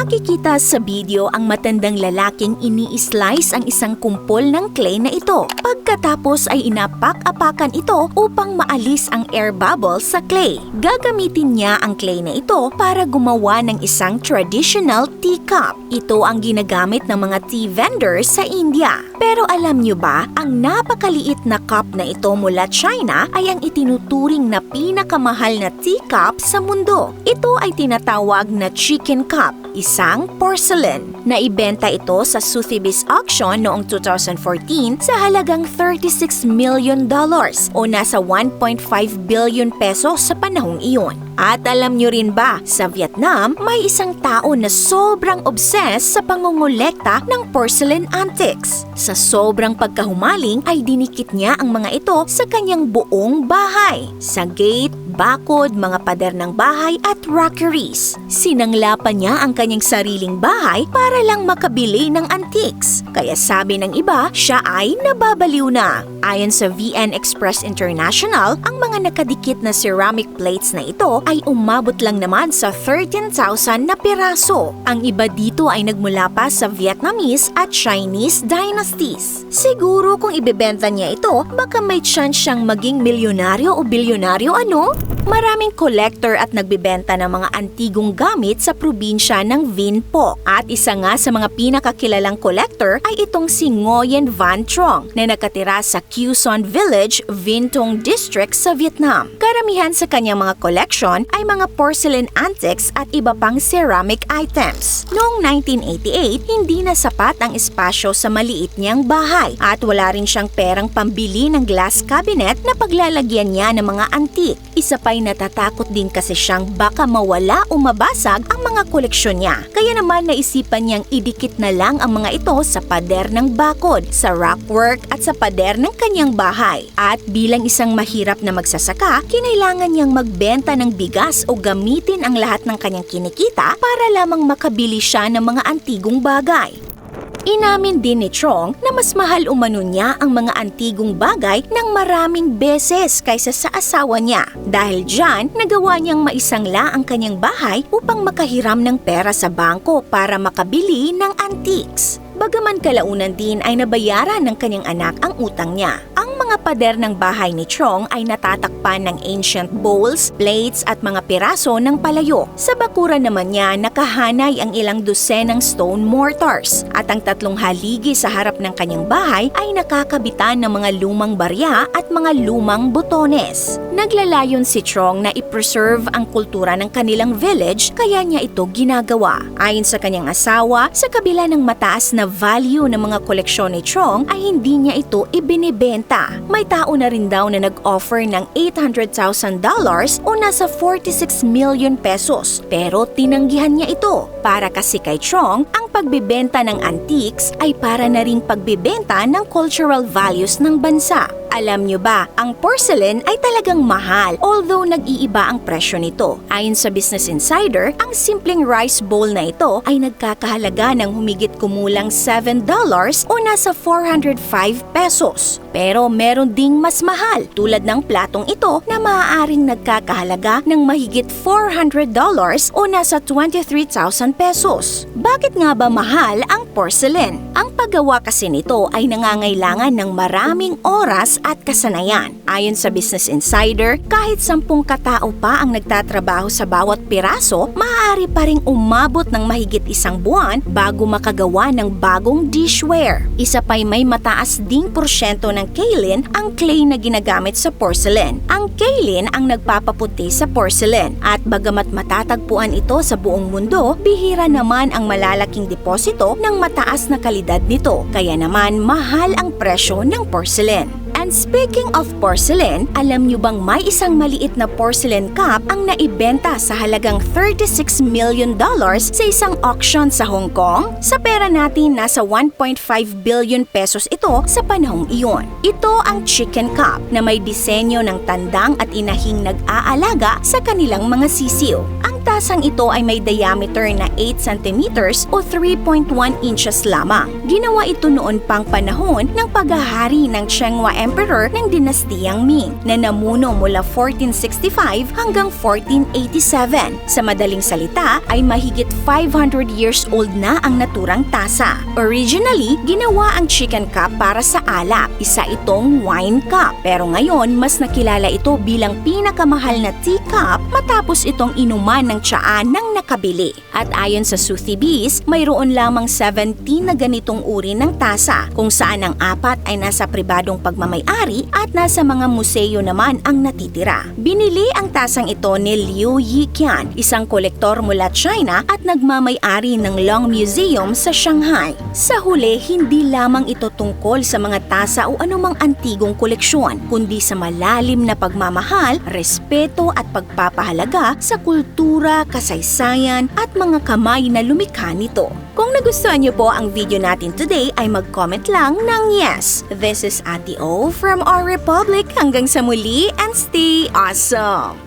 Makikita sa video ang matandang lalaking ini-slice ang isang kumpol ng clay na ito. Pagkatapos ay inapak-apakan ito upang maalis ang air bubbles sa clay. Gagamitin niya ang clay na ito para gumawa ng isang traditional teacup. Ito ang ginagamit ng mga tea vendors sa India. Pero alam niyo ba, ang napakaliit na cup na ito mula China ay ang itinuturing na pinakamahal na teacup sa mundo. Ito ay tinatawag na chicken cup, isang porcelain. Naibenta ito sa Sotheby's auction noong 2014 sa halagang $36 million o nasa 1.5 billion pesos sa panahong iyon. At alam nyo rin ba, sa Vietnam, may isang tao na sobrang obsessed sa pangongolekta ng porcelain antiques. Sa sobrang pagkahumaling ay dinikit niya ang mga ito sa kanyang buong bahay. Sa gate, bakod, mga pader ng bahay at rockeries. Sinanglapan niya ang kanyang sariling bahay para lang makabili ng antiques. Kaya sabi ng iba, siya ay nababaliw na. Ayon sa VN Express International, ang mga nakadikit na ceramic plates na ito ay umabot lang naman sa 13,000 na piraso. Ang iba dito ay nagmula pa sa Vietnamese at Chinese dynasties. Siguro kung ibebenta niya ito, baka may chance siyang maging milyonaryo o bilyonaryo ano? Maraming collector at nagbebenta ng mga antigong gamit sa probinsya ng Vinh Phuoc. At isa nga sa mga pinakakilalang collector ay itong si Nguyen Van Trong na nakatira sa Kieu Son Village, Vinh Ton District sa Vietnam. Karamihan sa kanyang mga collection ay mga porcelain antiques at iba pang ceramic items. Noong 1988, hindi na sapat ang espasyo sa maliit niyang bahay at wala rin siyang perang pambili ng glass cabinet na paglalagyan niya ng mga antique. Isa pa'y natatakot din kasi siyang baka mawala o mabasag ang mga koleksyon niya. Kaya naman naisipan niyang idikit na lang ang mga ito sa pader ng bakod, sa rockwork at sa pader ng kanyang bahay. At bilang isang mahirap na magsasaka, kinailangan niyang magbenta ng bigas o gamitin ang lahat ng kanyang kinikita para lamang makabili siya ng mga antigong bagay. Inamin din ni Trong na mas mahal umano niya ang mga antigong bagay ng maraming beses kaysa sa asawa niya. Dahil dyan, nagawa niyang maisangla ang kanyang bahay upang makahiram ng pera sa bangko para makabili ng antiques. Bagaman kalaunan din ay nabayaran ng kanyang anak ang utang niya. Ang mga pader ng bahay ni Trong ay natatakpan ng ancient bowls, plates at mga piraso ng palayok. Sa bakuran naman niya nakahanay ang ilang dosenang stone mortars at ang tatlong haligi sa harap ng kanyang bahay ay nakakabitan ng mga lumang barya at mga lumang botones. Naglalayon si Trong na i-preserve ang kultura ng kanilang village kaya niya ito ginagawa. Ayon sa kanyang asawa, sa kabila ng mataas na value ng mga koleksyon ni Trong ay hindi niya ito ibinibenta. May tao na rin daw na nag-offer ng $800,000 o nasa 46 million pesos pero tinanggihan niya ito. Para kasi kay Trong, ang pagbibenta ng antiques ay para na ring pagbibenta ng cultural values ng bansa. Alam nyo ba, ang porcelain ay talagang mahal although nag-iiba ang presyo nito. Ayon sa Business Insider, ang simpleng rice bowl na ito ay nagkakahalaga ng humigit kumulang $7 o nasa 405 pesos. Pero meron ding mas mahal tulad ng platong ito na maaaring nagkakahalaga ng mahigit $400 o nasa 23,000 pesos. Bakit nga ba mahal ang porcelain? Ang paggawa kasi nito ay nangangailangan ng maraming oras at kasanayan. Ayon sa Business Insider, kahit 10 katao pa ang nagtatrabaho sa bawat piraso, maaari pa ring umabot ng mahigit 1 buwan bago makagawa ng bagong dishware. Isa pa'y may mataas ding porsyento ng kaolin ang clay na ginagamit sa porcelain. Ang kaolin ang nagpapaputi sa porcelain at bagamat matatagpuan ito sa buong mundo, bihira naman ang malalaking deposito ng mataas na kalidad nito. Kaya naman mahal ang presyo ng porcelain. And speaking of porcelain, alam nyo bang may isang maliit na porcelain cup ang naibenta sa halagang $36 million sa isang auction sa Hong Kong? Sa pera natin, nasa 1.5 billion pesos ito sa panahong iyon. Ito ang chicken cup na may disenyo ng tandang at inahing nag-aalaga sa kanilang mga sisiw. Ang tasang ito ay may diameter na 8 centimeters o 3.1 inches lamang. Ginawa ito noon pang panahon ng paghahari ng Qianghua Emperor ng dinastiyang Ming na namuno mula 1465 hanggang 1487. Sa madaling salita ay mahigit 500 years old na ang naturang tasa. Originally, ginawa ang chicken cup para sa alak. Isa itong wine cup. Pero ngayon, mas nakilala ito bilang pinakamahal na teacup matapos itong inuman ng tsaa ng nakabili. At ayon sa Sotheby's, mayroon lamang 17 na ganitong uri ng tasa, kung saan ang 4 ay nasa pribadong pagmamay-ari at nasa mga museo naman ang natitira. Binili ang tasang ito ni Liu Yiqian, isang kolektor mula China at nagmamay-ari ng Long Museum sa Shanghai. Sa huli, hindi lamang ito tungkol sa mga tasa o anumang antigong koleksyon, kundi sa malalim na pagmamahal, respeto at pagpapahalaga sa kultura, kasaysayan at mga kamay na lumikha nito. Kung nagustuhan niyo po ang video natin today ay mag-comment lang ng yes. This is Ate O from our Republic. Hanggang sa muli and stay awesome!